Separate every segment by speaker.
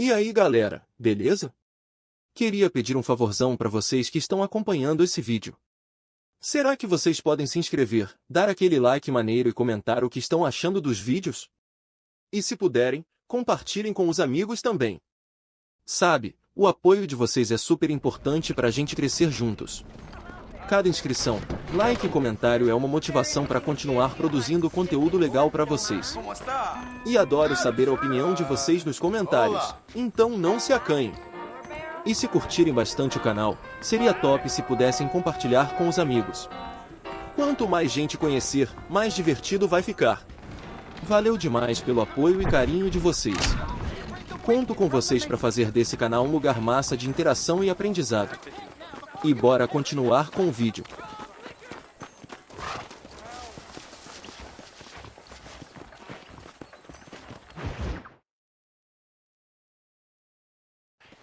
Speaker 1: E aí galera, beleza? Queria pedir um favorzão para vocês que estão acompanhando esse vídeo. Será que vocês podem se inscrever, dar aquele like maneiro e comentar o que estão achando dos vídeos? E se puderem, compartilhem com os amigos também. Sabe, o apoio de vocês é super importante para a gente crescer juntos. Cada inscrição, like e comentário é uma motivação para continuar produzindo conteúdo legal para vocês. E adoro saber a opinião de vocês nos comentários, então não se acanhem. E se curtirem bastante o canal, seria top se pudessem compartilhar com os amigos. Quanto mais gente conhecer, mais divertido vai ficar. Valeu demais pelo apoio e carinho de vocês. Conto com vocês para fazer desse canal um lugar massa de interação e aprendizado. E bora continuar com o vídeo.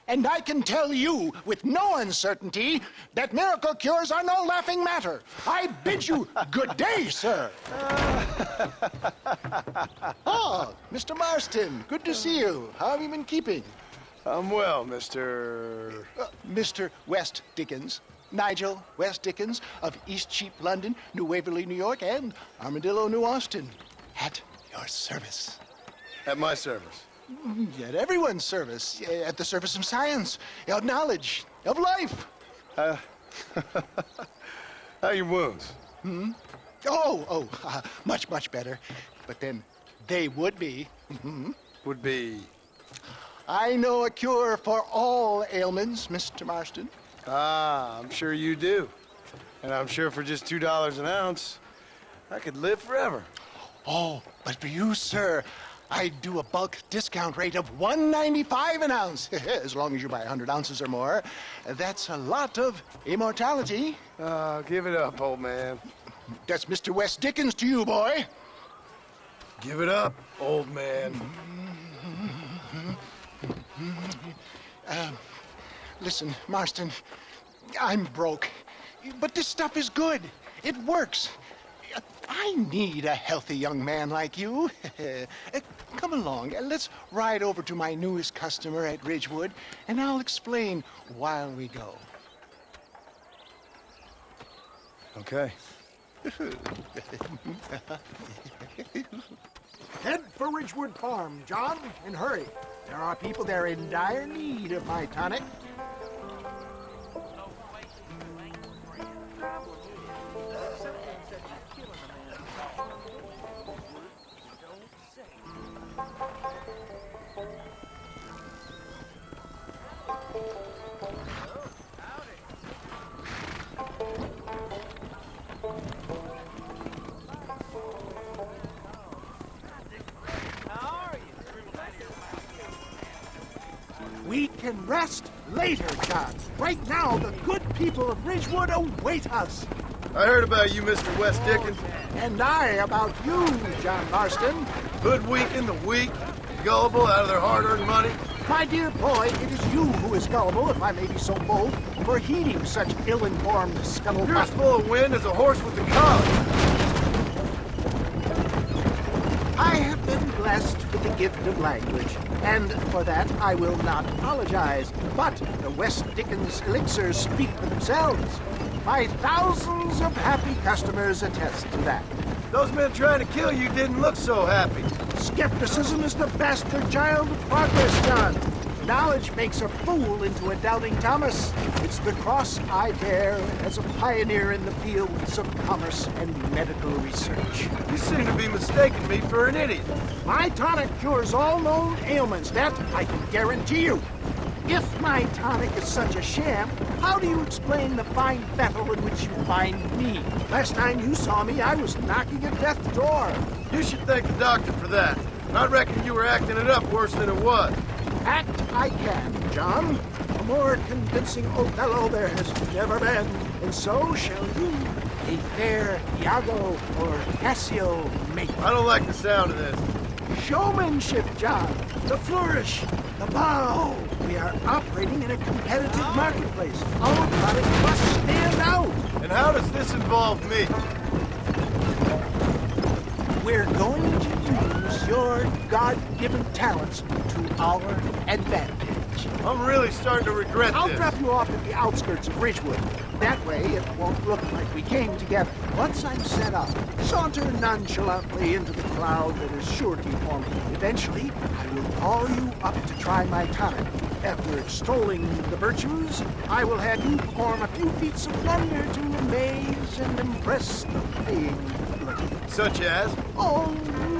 Speaker 2: And I can tell you, with no uncertainty, that miracle cures are no laughing matter. I bid you good day, sir. Oh, Mr. Marston, good to see you. How have you been keeping?
Speaker 3: I'm well, Mr.
Speaker 2: Mr. West Dickens. Nigel West Dickens of Eastcheap, London, New Waverly, New York, and Armadillo, New Austin. At your service.
Speaker 3: At my service.
Speaker 2: At everyone's service. At the service of science, of knowledge, of life.
Speaker 3: How are your wounds?
Speaker 2: Much, much better. But then they would be.
Speaker 3: Would be...
Speaker 2: I know a cure for all ailments, Mr. Marston.
Speaker 3: Ah, I'm sure you do. And I'm sure for just $2 an ounce, I could live forever.
Speaker 2: Oh, but for you, sir, I'd do a bulk discount rate of $1.95 an ounce, as long as you buy 100 ounces or more. That's a lot of immortality.
Speaker 3: Give it up, old man.
Speaker 2: That's Mr. West Dickens to you, boy.
Speaker 3: Give it up, old man.
Speaker 2: Listen, Marston, I'm broke, but this stuff is good. It works. I need a healthy young man like you. Come along, let's ride over to my newest customer at Ridgewood, and I'll explain while we go.
Speaker 3: Okay.
Speaker 2: Head for Ridgewood Farm, John, and hurry. There are people there in dire need of my tonic. We can rest later, John. Right now, the good people of Ridgewood await us.
Speaker 3: I heard about you, Mr. West Dickens.
Speaker 2: And I about you, John Marston.
Speaker 3: Hoodwinking the weak, gullible out of their hard-earned money.
Speaker 2: My dear boy, it is you who is gullible, if I may be so bold, for heeding such ill-informed scuttlebutt.
Speaker 3: You're as full of wind as a horse with the cub.
Speaker 2: I have been blessed with the gift of language, and for that I will not apologize. But the West Dickens elixirs speak for themselves. My thousands of happy customers attest to that.
Speaker 3: Those men trying to kill you didn't look so happy.
Speaker 2: Skepticism is the bastard child of progress, John. Knowledge makes a fool into a doubting Thomas. It's the cross I bear as a pioneer in the fields of commerce and medical research.
Speaker 3: You seem to be mistaking me for an idiot.
Speaker 2: My tonic cures all known ailments, that I can guarantee you. If my tonic is such a sham, how do you explain the fine battle in which you find me? Last time you saw me, I was knocking at death's door.
Speaker 3: You should thank the doctor for that. I reckon you were acting it up worse than it was.
Speaker 2: Act I can, John. A more convincing Othello there has never been, and so shall you. A fair Iago or Cassio make.
Speaker 3: I don't like the sound of this.
Speaker 2: Showmanship, John. The flourish, the bow. We are operating in a competitive marketplace. Our product must stand out.
Speaker 3: And how does this involve me?
Speaker 2: We're going to use your God-given talents to our advantage.
Speaker 3: I'm really starting to regret
Speaker 2: I'll
Speaker 3: this.
Speaker 2: drop you off at the outskirts of Ridgewood. That way, it won't look like we came together. Once I'm set up, saunter nonchalantly into the crowd that is sure to be forming. Eventually, I will call you up to try my tonic. After extolling the virtues, I will have you perform a few feats of wonder to amaze and impress the paying public.
Speaker 3: Such as?
Speaker 2: Oh,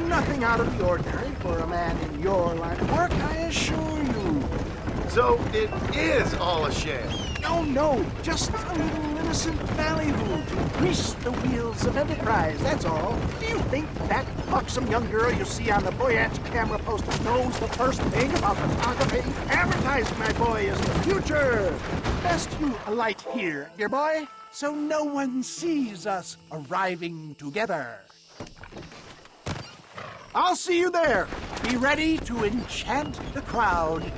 Speaker 2: nothing out of the ordinary for a man in your line of work, I assure you.
Speaker 3: So it is all a sham.
Speaker 2: No, just a little innocent ballyhoo to grease the wheels of enterprise, that's all. Do you think that buxom young girl you see on the voyage camera poster knows the first thing about photography? Advertising, my boy, is the future. Best you alight here, dear boy, so no one sees us arriving together. I'll see you there. Be ready to enchant the crowd.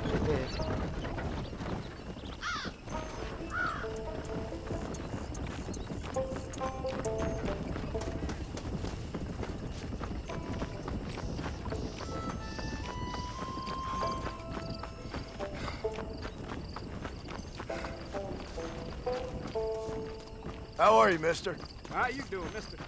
Speaker 3: How are you, mister?
Speaker 4: How you doing, mister?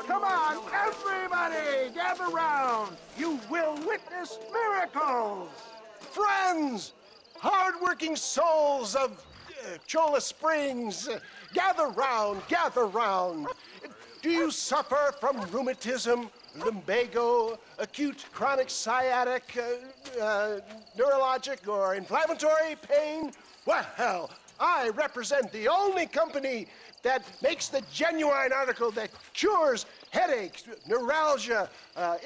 Speaker 2: Come on, everybody, gather round. You will witness miracles.
Speaker 5: Friends, hard-working souls of Cholla Springs, gather round, gather round. Do you suffer from rheumatism, lumbago, acute chronic sciatic, neurologic, or inflammatory pain? Well, I represent the only company that makes the genuine article that cures headaches, neuralgia,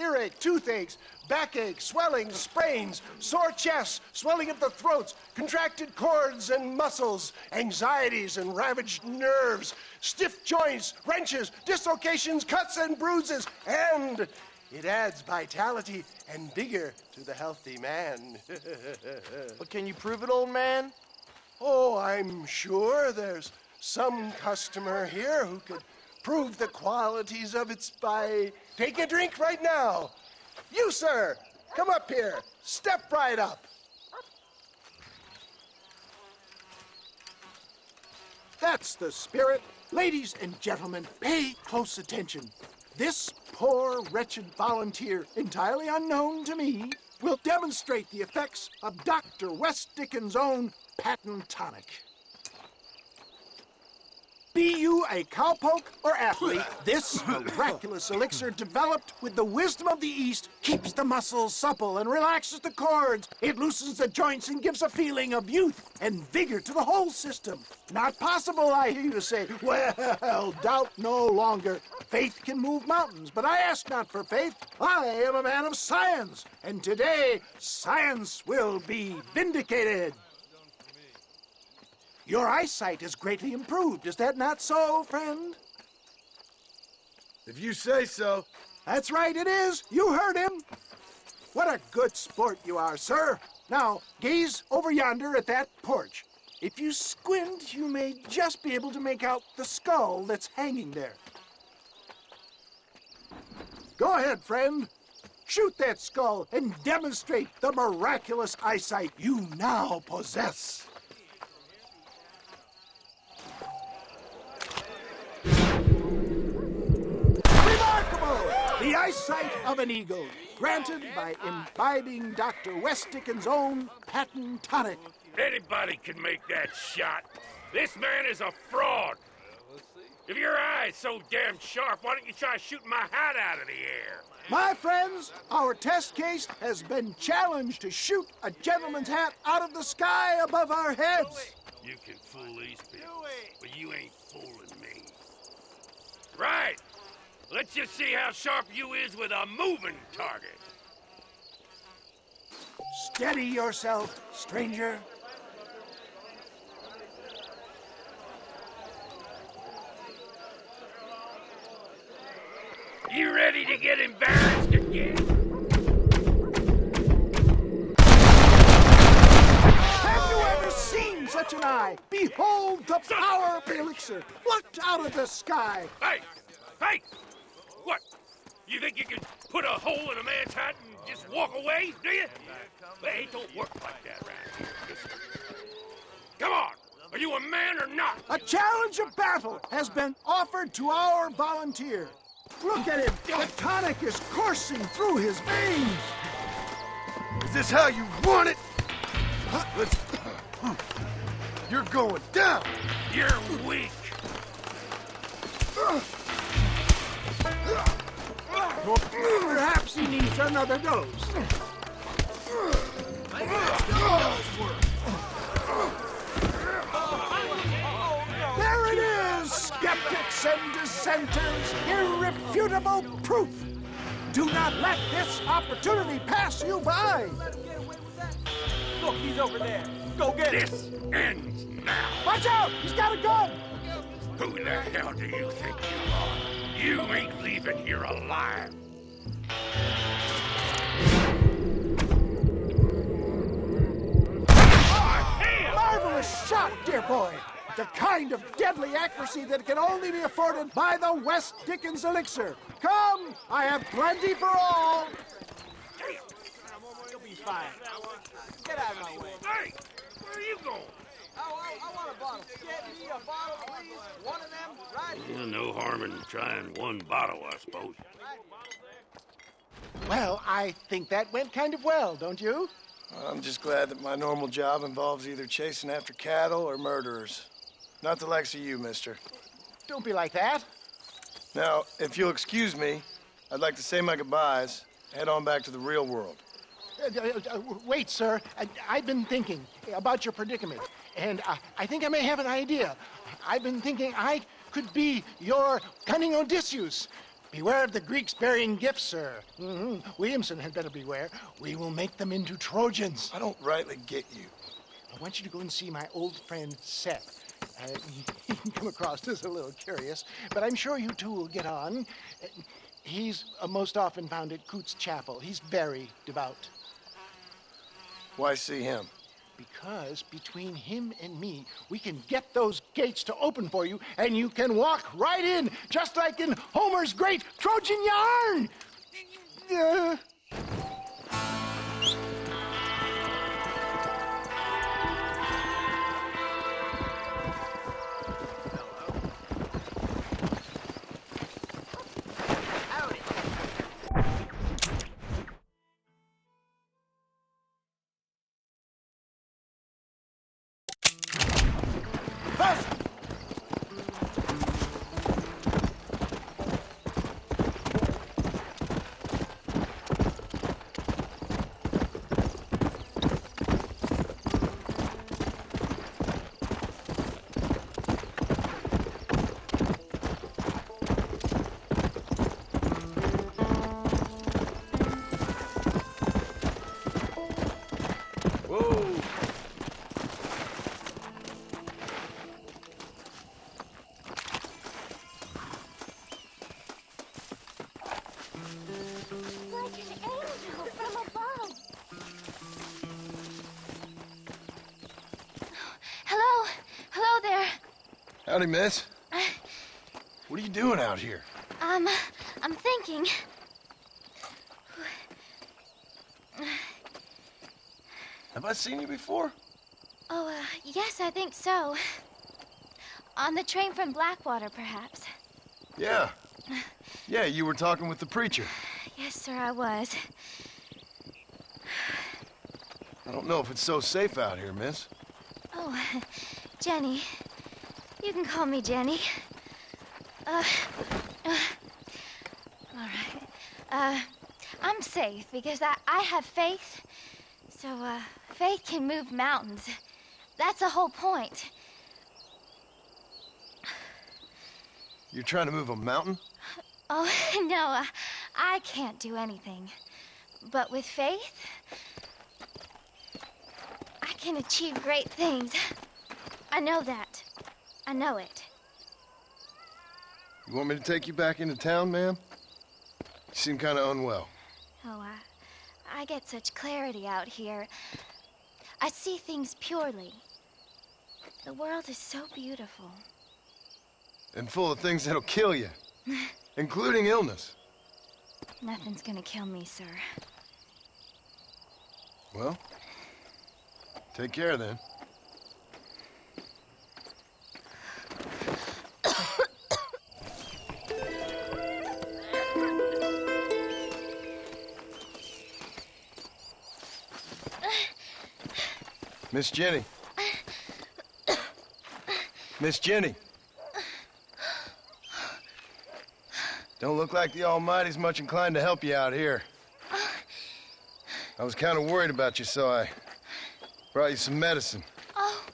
Speaker 5: earache, toothaches, backache, swelling, sprains, sore chests, swelling of the throats, contracted cords and muscles, anxieties and ravaged nerves, stiff joints, wrenches, dislocations, cuts and bruises, and it adds vitality and vigor to the healthy man.
Speaker 3: But can you prove it, old man?
Speaker 5: Oh, I'm sure there's some customer here who could prove the qualities of it by taking a drink right now. You, sir, come up here. Step right up.
Speaker 2: That's the spirit. Ladies and gentlemen, pay close attention. This poor, wretched volunteer, entirely unknown to me, will demonstrate the effects of Dr. West Dickens' own patent tonic. Be you a cowpoke or athlete, this miraculous elixir developed with the wisdom of the East keeps the muscles supple and relaxes the cords. It loosens the joints and gives a feeling of youth and vigor to the whole system. Not possible, I hear you say. Well, doubt no longer. Faith can move mountains, but I ask not for faith. I am a man of science, and today science will be vindicated. Your eyesight is greatly improved. Is that not so, friend?
Speaker 3: If you say so.
Speaker 2: That's right, it is. You heard him. What a good sport you are, sir. Now, gaze over yonder at that porch. If you squint, you may just be able to make out the skull that's hanging there. Go ahead, friend. Shoot that skull and demonstrate the miraculous eyesight you now possess. The eyesight of an eagle, granted by imbibing Dr. West Dickens' own patent tonic.
Speaker 6: Anybody can make that shot. This man is a fraud. If your eye's so damn sharp, why don't you try shooting my hat out of the air?
Speaker 2: My friends, our test case has been challenged to shoot a gentleman's hat out of the sky above our heads.
Speaker 6: You can fool these people, but you ain't fooling me. Right. Let's just see how sharp you is with a moving target.
Speaker 5: Steady yourself, stranger.
Speaker 6: You ready to get embarrassed again?
Speaker 5: Have you ever seen such an eye? Behold the power of the elixir, plucked out of the sky.
Speaker 6: Hey! Hey! What? You think you can put a hole in a man's hat and just walk away, do you? Hey, it don't work like that around here, mister. Come on! Are you a man or not?
Speaker 5: A challenge of battle has been offered to our volunteer. Look at him. The tonic is coursing through his veins.
Speaker 3: Is this how you want it? Let's... You're going down.
Speaker 6: You're weak.
Speaker 5: Perhaps he needs another dose. There it is, skeptics and dissenters, irrefutable proof. Do not let this opportunity pass you by.
Speaker 4: Look, he's over there. Go get him.
Speaker 6: This ends now.
Speaker 5: Watch out, he's got a gun.
Speaker 6: Who the hell do you think you are? You ain't leaving here alive.
Speaker 5: Marvelous shot, dear boy. The kind of deadly accuracy that can only be afforded by the West Dickens elixir. Come, I have plenty for all.
Speaker 4: You'll be fine. Get out of my way.
Speaker 6: Hey, where are you going?
Speaker 4: I want a bottle. Get me a bottle, please. One of them, right here.
Speaker 6: No harm in trying one bottle, I suppose.
Speaker 5: Well, I think that went kind of well, don't you?
Speaker 3: I'm just glad that my normal job involves either chasing after cattle or murderers. Not the likes of you, mister.
Speaker 5: Don't be like that.
Speaker 3: Now, if you'll excuse me, I'd like to say my goodbyes, head on back to the real world.
Speaker 5: Wait, sir. I've been thinking about your predicament, and I think I may have an idea. I've been thinking I could be your cunning Odysseus. Beware of the Greeks bearing gifts, sir. Williamson had better beware. We will make them into Trojans.
Speaker 3: I don't rightly get you.
Speaker 5: I want you to go and see my old friend Seth. He can come across as a little curious, but I'm sure you two will get on. He's most often found at Coots Chapel. He's very devout.
Speaker 3: Why see him?
Speaker 5: Because between him and me, we can get those gates to open for you, and you can walk right in, just like in Homer's great Trojan yarn!
Speaker 3: Howdy, miss. What are you doing out here?
Speaker 7: I'm thinking.
Speaker 3: Have I seen you before?
Speaker 7: Oh, yes, I think so. On the train from Blackwater, perhaps.
Speaker 3: Yeah. Yeah, you were talking with the preacher.
Speaker 7: Yes, sir, I was.
Speaker 3: I don't know if it's so safe out here, miss.
Speaker 7: Oh, Jenny. You can call me Jenny. All right. I'm safe because I have faith. So, faith can move mountains. That's the whole point.
Speaker 3: You're trying to move a mountain?
Speaker 7: Oh, no, I can't do anything. But with faith, I can achieve great things. I know that. I know it.
Speaker 3: You want me to take you back into town, ma'am? You seem kind of unwell.
Speaker 7: Oh, I get such clarity out here. I see things purely. The world is so beautiful.
Speaker 3: And full of things that'll kill you, including illness.
Speaker 7: Nothing's gonna kill me, sir.
Speaker 3: Well, take care then. Miss Jenny. Miss Jenny. Don't look like the Almighty's much inclined to help you out here. I was kind of worried about you, so I brought you some medicine.
Speaker 7: Oh,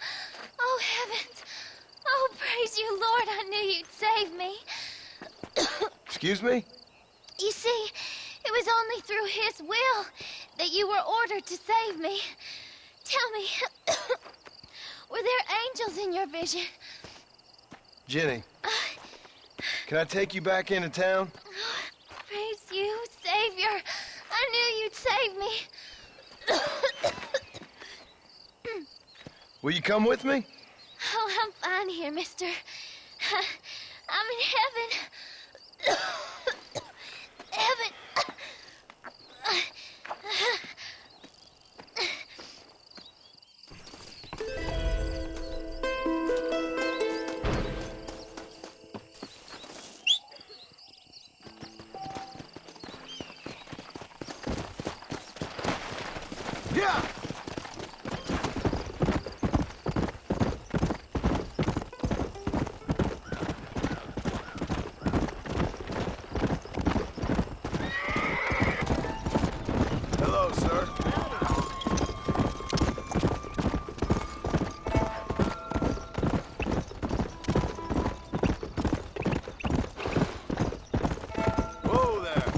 Speaker 7: oh heavens. Oh, praise you, Lord. I knew you'd save me.
Speaker 3: Excuse me?
Speaker 7: You see, it was only through his will that you were ordered to save me. Tell me, were there angels in your vision?
Speaker 3: Jenny, can I take you back into town?
Speaker 7: Praise you, Savior. I knew you'd save me.
Speaker 3: Will you come with me?
Speaker 7: Oh, I'm fine here, mister. I'm in heaven. Heaven.
Speaker 3: Yeah! Hello, sir. Whoa there.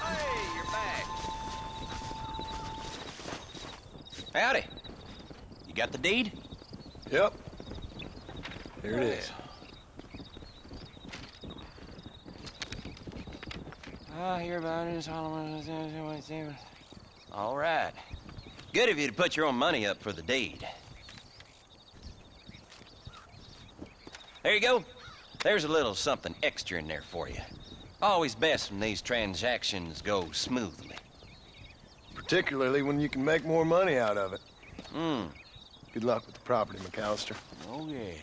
Speaker 8: Hey, you're back. Howdy. You got the deed?
Speaker 3: Yep. Here it is.
Speaker 8: I hear about it. All right. Good of you to put your own money up for the deed. There you go. There's a little something extra in there for you. Always best when these transactions go smoothly.
Speaker 3: Particularly when you can make more money out of it.
Speaker 8: Hmm.
Speaker 3: Good luck with the property, McAllister.
Speaker 8: Oh, yeah.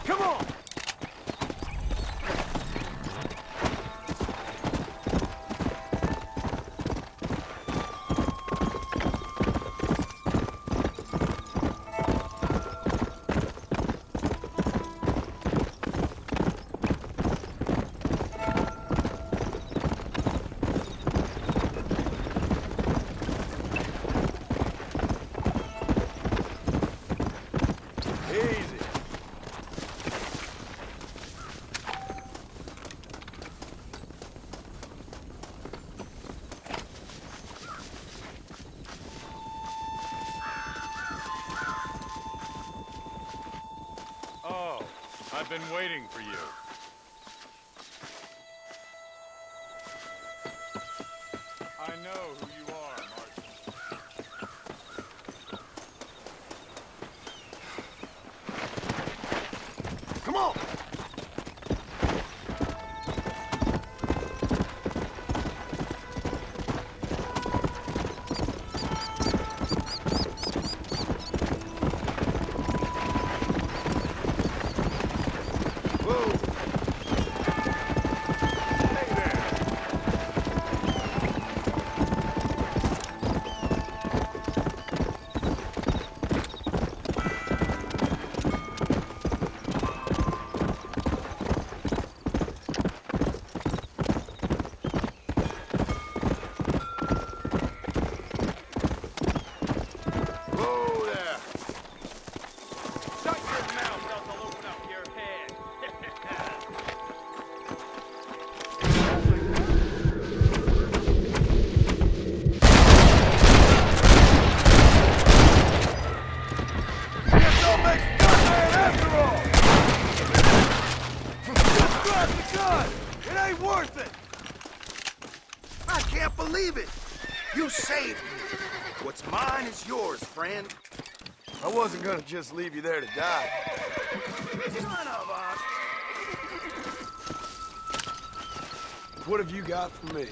Speaker 3: Come on! Easy.
Speaker 9: Oh, I've been waiting for you. I know who you are, Martin.
Speaker 3: Come on! worth it! I can't believe it! You saved me!
Speaker 10: What's mine is yours, friend.
Speaker 3: I wasn't gonna just leave you there to die.
Speaker 10: Son of a...
Speaker 3: What have you got for me?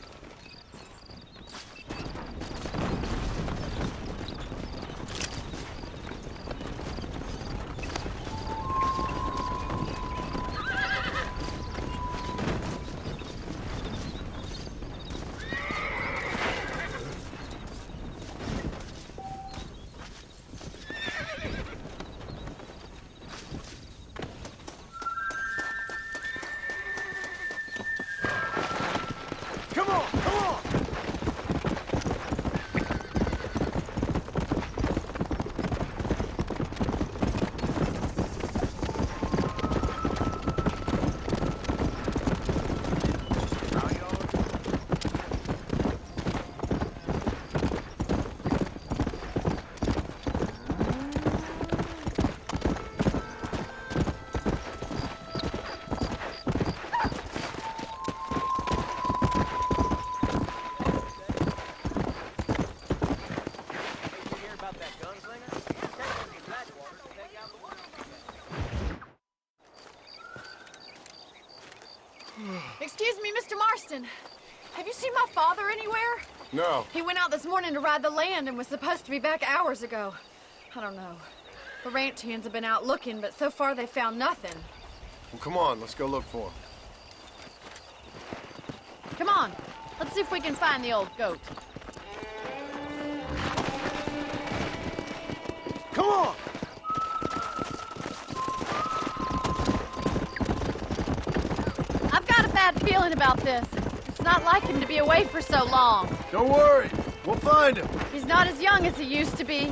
Speaker 11: Excuse me, Mr. Marston. Have you seen my father anywhere?
Speaker 3: No.
Speaker 11: He went out this morning to ride the land and was supposed to be back hours ago. I don't know. The ranch hands have been out looking, but so far they found nothing.
Speaker 3: Well, come on, let's go look for him.
Speaker 11: Come on, let's see if we can find the old goat.
Speaker 3: Come on!
Speaker 11: I've got a bad feeling about this. It's not like him to be away for so long.
Speaker 3: Don't worry, we'll find him.
Speaker 11: He's not as young as he used to be.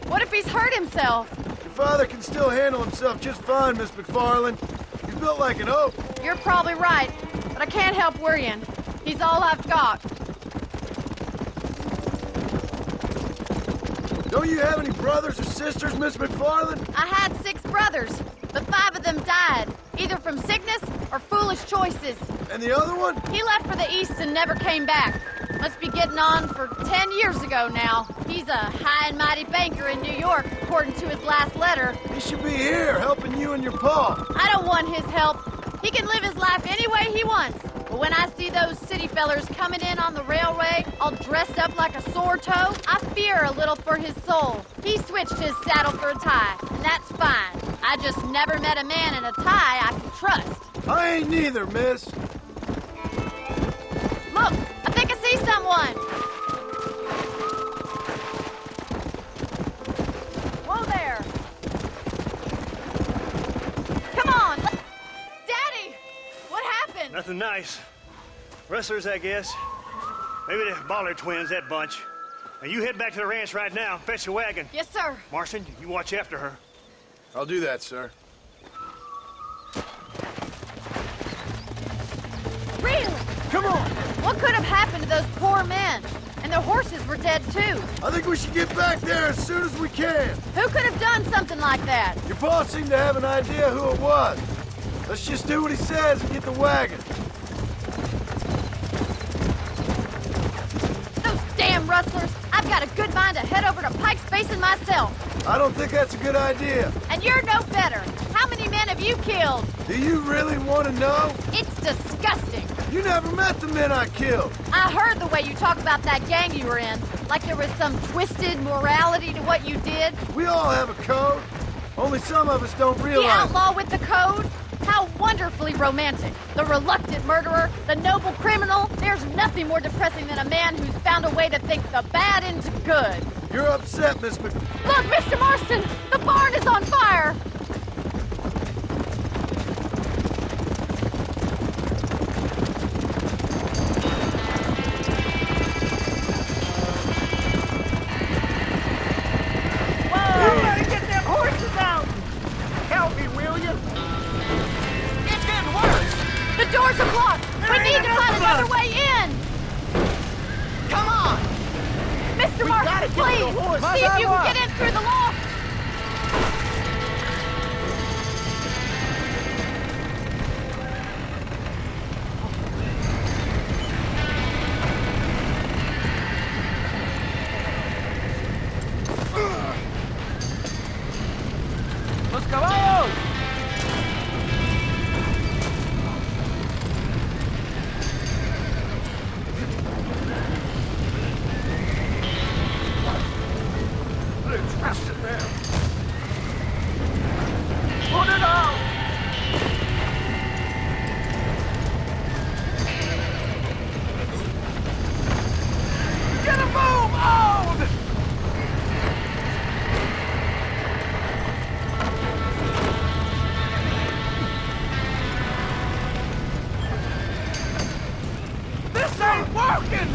Speaker 11: What if he's hurt himself?
Speaker 3: Your father can still handle himself just fine, Miss McFarland. He's built like an oak.
Speaker 11: You're probably right, but I can't help worrying. He's all I've got.
Speaker 3: Don't you have any brothers or sisters, Miss McFarland?
Speaker 11: I had 6 brothers, but 5 of them died, either from sickness or foolish choices.
Speaker 3: And the other one?
Speaker 11: He left for the east and never came back. Must be getting on for 10 years ago now. He's a high and mighty banker in New York, according to his last letter.
Speaker 3: He should be here, helping you and your pa.
Speaker 11: I don't want his help. He can live his life any way he wants. But when I see those city fellers coming in on the railway, all dressed up like a sore toe, I fear a little for his soul. He switched his saddle for a tie, and that's fine. I just never met a man in a tie I can trust.
Speaker 3: I ain't neither, miss.
Speaker 11: Look, I think I see someone. Whoa there. Come on. Daddy, what happened?
Speaker 12: Nothing nice. Rustlers, I guess. Maybe the Bollard twins, that bunch. Now you head back to the ranch right now and fetch a wagon.
Speaker 11: Yes, sir.
Speaker 12: Marston, you watch after her.
Speaker 3: I'll do that, sir.
Speaker 11: Really?
Speaker 3: Come on!
Speaker 11: What could have happened to those poor men? And their horses were dead, too.
Speaker 3: I think we should get back there as soon as we can.
Speaker 11: Who could have done something like that?
Speaker 3: Your boss seemed to have an idea who it was. Let's just do what he says and get the wagon.
Speaker 11: Those damn rustlers! I've got a good mind to head over to Pike's Basin myself.
Speaker 3: I don't think that's a good idea.
Speaker 11: And you're no better. How many men have you killed?
Speaker 3: Do you really want to know?
Speaker 11: It's disgusting.
Speaker 3: You never met the men I killed.
Speaker 11: I heard the way you talk about that gang you were in, like there was some twisted morality to what you did.
Speaker 3: We all have a code. Only some of us don't
Speaker 11: The
Speaker 3: realize.
Speaker 11: outlaw with the code? How wonderfully romantic. The reluctant murderer, the noble criminal. There's nothing more depressing than a man who's found a way to think the bad into good.
Speaker 3: You're upset, Miss Mc...
Speaker 11: Look, Mr. Marston! The barn is on fire!
Speaker 4: Somebody get them horses out! Help me, will you? It's getting worse!
Speaker 11: The doors are blocked! We need to find another way in!
Speaker 4: Come on!
Speaker 11: Mr. Marston, please! See if you can get in through the loft!
Speaker 4: broken!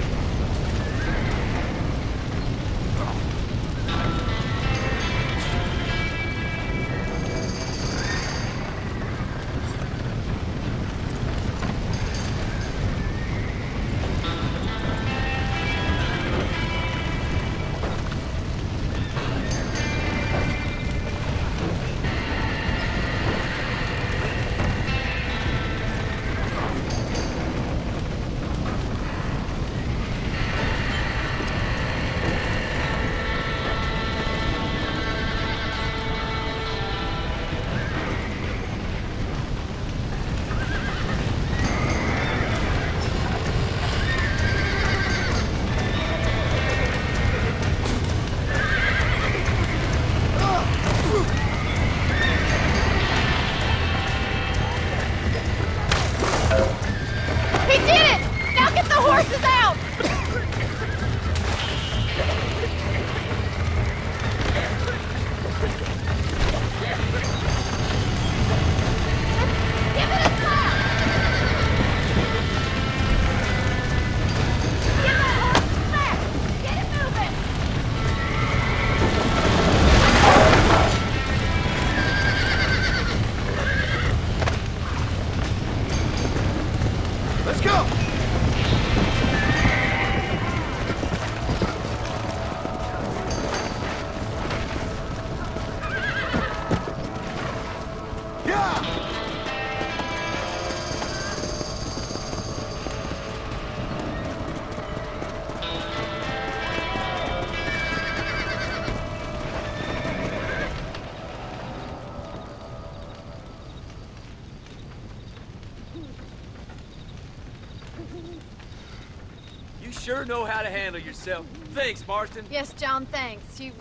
Speaker 13: You sure know how to handle yourself. Thanks, Marston.
Speaker 11: Yes, John, thanks. You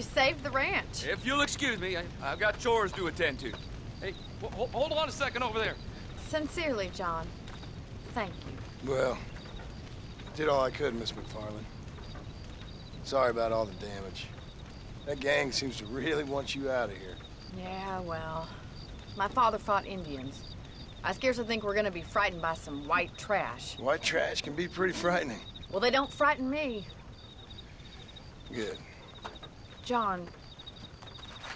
Speaker 11: saved the ranch.
Speaker 13: If you'll excuse me, I've got chores to attend to. Hey, hold on a second over there.
Speaker 11: Sincerely, John. Thank you.
Speaker 3: Well, did all I could, Miss McFarland. Sorry about all the damage. That gang seems to really want you out of here.
Speaker 11: Yeah, well, my father fought Indians. I scarcely think we're gonna be frightened by some white trash.
Speaker 3: White trash can be pretty frightening.
Speaker 11: Well, they don't frighten me.
Speaker 3: Good.
Speaker 11: John,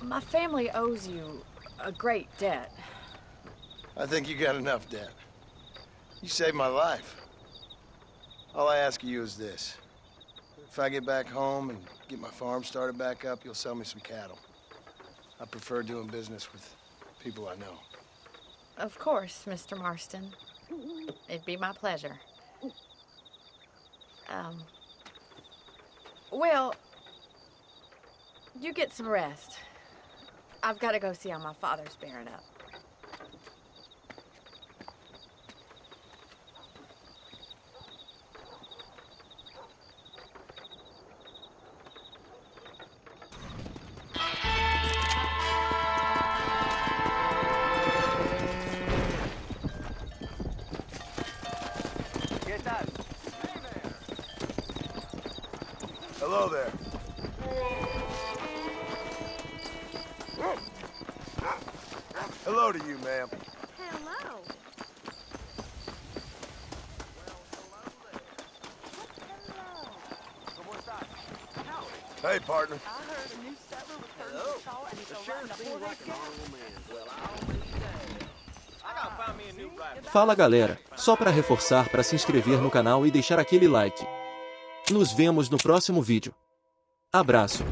Speaker 11: my family owes you a great debt.
Speaker 3: I think you got enough debt. You saved my life. All I ask of you is this. If I get back home and get my farm started back up, you'll sell me some cattle. I prefer doing business with people I know.
Speaker 11: Of course, Mr. Marston. It'd be my pleasure. Well, you get some rest. I've got to go see how my father's bearing up.
Speaker 3: Hello there. Hello to you, ma'am.
Speaker 7: Hello.
Speaker 3: Hey, partner.
Speaker 4: I heard a new settler returned to the call and he's around the
Speaker 1: Fala galera, só para reforçar para se inscrever no canal e deixar aquele like. Nos vemos no próximo vídeo. Abraço.